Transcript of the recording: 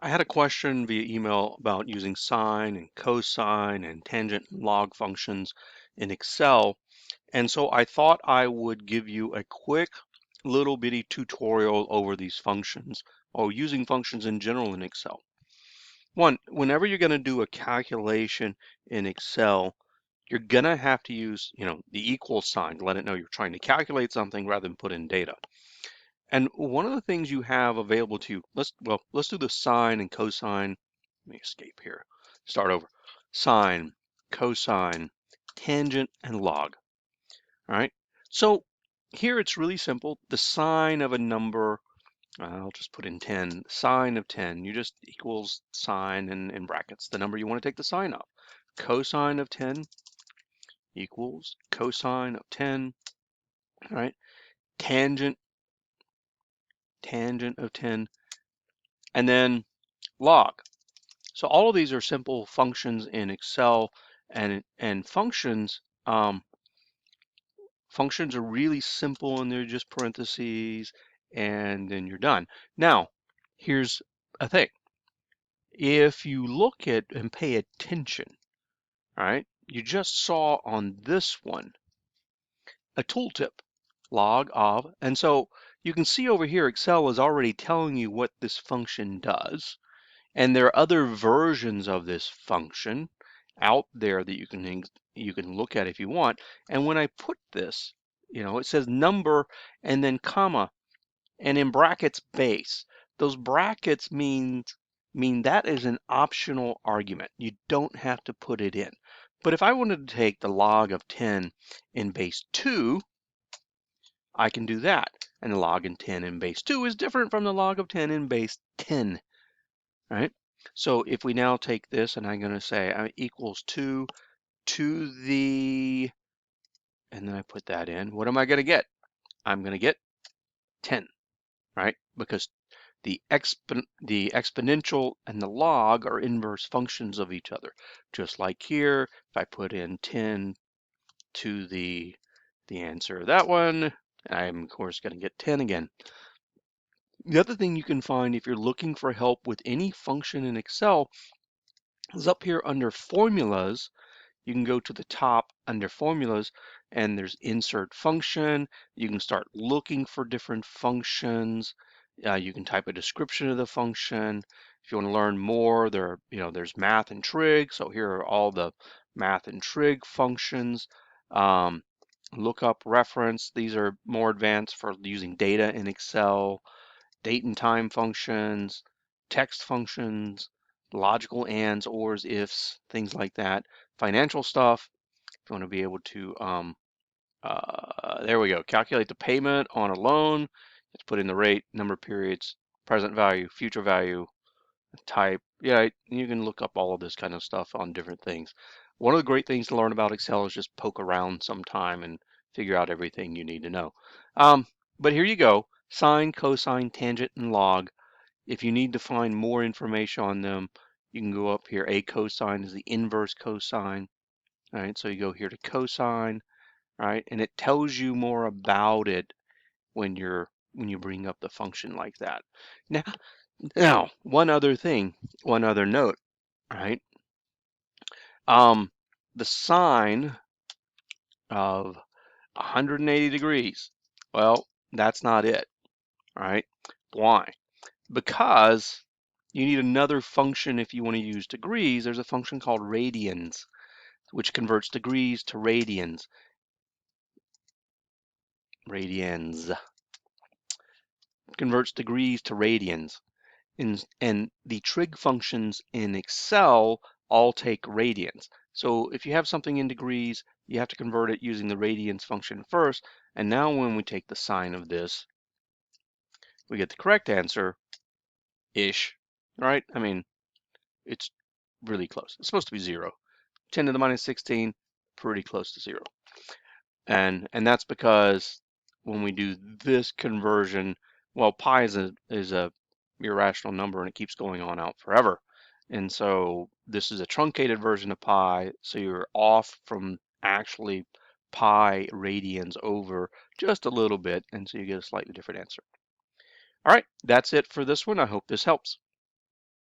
I had a question via email about using sine and cosine and tangent and log functions in Excel. And so I thought I would give you a quick little bitty tutorial over these functions or using functions in general in Excel. One, whenever you're going to do a calculation in Excel, you're going to have to use, the equal sign to let it know you're trying to calculate something rather than put in data. And one of the things you have available to you, let's do the sine and cosine. Let me escape here. Start over. Sine, cosine, tangent, and log. All right. So here it's really simple. The sine of a number, I'll just put in 10. Sine of 10, you just equals sine and in brackets, the number you want to take the sine of. Cosine of 10 equals cosine of 10. All right. Tangent of 10. And then log. So all of these are simple functions in Excel, and functions functions are really simple, and they're just parentheses, and then you're done. Now, here's a thing. If you look at and pay attention, all right, you just saw on this one a tooltip, log of, and so you can see over here Excel is already telling you what this function does. And there are other versions of this function out there that you can look at if you want. And when I put this, it says number and then comma and in brackets base. Those brackets mean that is an optional argument. You don't have to put it in. But if I wanted to take the log of 10 in base 2, I can do that. And the log of 10 in base 2 is different from the log of 10 in base 10. Right? So if we now take this and I'm going to say equals 2 to the, and then I put that in, what am I going to get? I'm going to get 10, right? Because the exponential and the log are inverse functions of each other. Just like here, if I put in 10 to the answer of that one, I'm of course going to get 10 again. The other thing you can find if you're looking for help with any function in Excel is up here under formulas. You can go to the top under formulas and there's insert function. You can start looking for different functions. You can type a description of the function. If you want to learn more, there's math and trig. So here are all the math and trig functions. Lookup, reference. These are more advanced for using data in Excel. Date and time functions, text functions, logical ands, ors, ifs, things like that. Financial stuff, if you want to be able to, there we go, calculate the payment on a loan. Let's put in the rate, number of periods, present value, future value, type. Yeah, you can look up all of this kind of stuff on different things. One of the great things to learn about Excel is just poke around sometime and figure out everything you need to know. But here you go, sine, cosine, tangent, and log. If you need to find more information on them, you can go up here. A cosine is the inverse cosine. All right, so you go here to cosine, all right, and it tells you more about it when you bring up the function like that. Now, one other thing, one other note, all right? The sine of 180 degrees, well, that's not it, all right? Why? Because you need another function if you want to use degrees. There's a function called radians, which converts degrees to radians. Radians. Converts degrees to radians. And the trig functions in Excel all take radians. So if you have something in degrees, you have to convert it using the radians function first. And now when we take the sine of this, we get the correct answer-ish, right? I mean, it's really close. It's supposed to be 0. 10 to the minus 16, pretty close to 0. And that's because when we do this conversion, well, pi is a irrational number and it keeps going on out forever. And so this is a truncated version of pi, so you're off from actually pi radians over just a little bit, and so you get a slightly different answer. All right, that's it for this one. I hope this helps.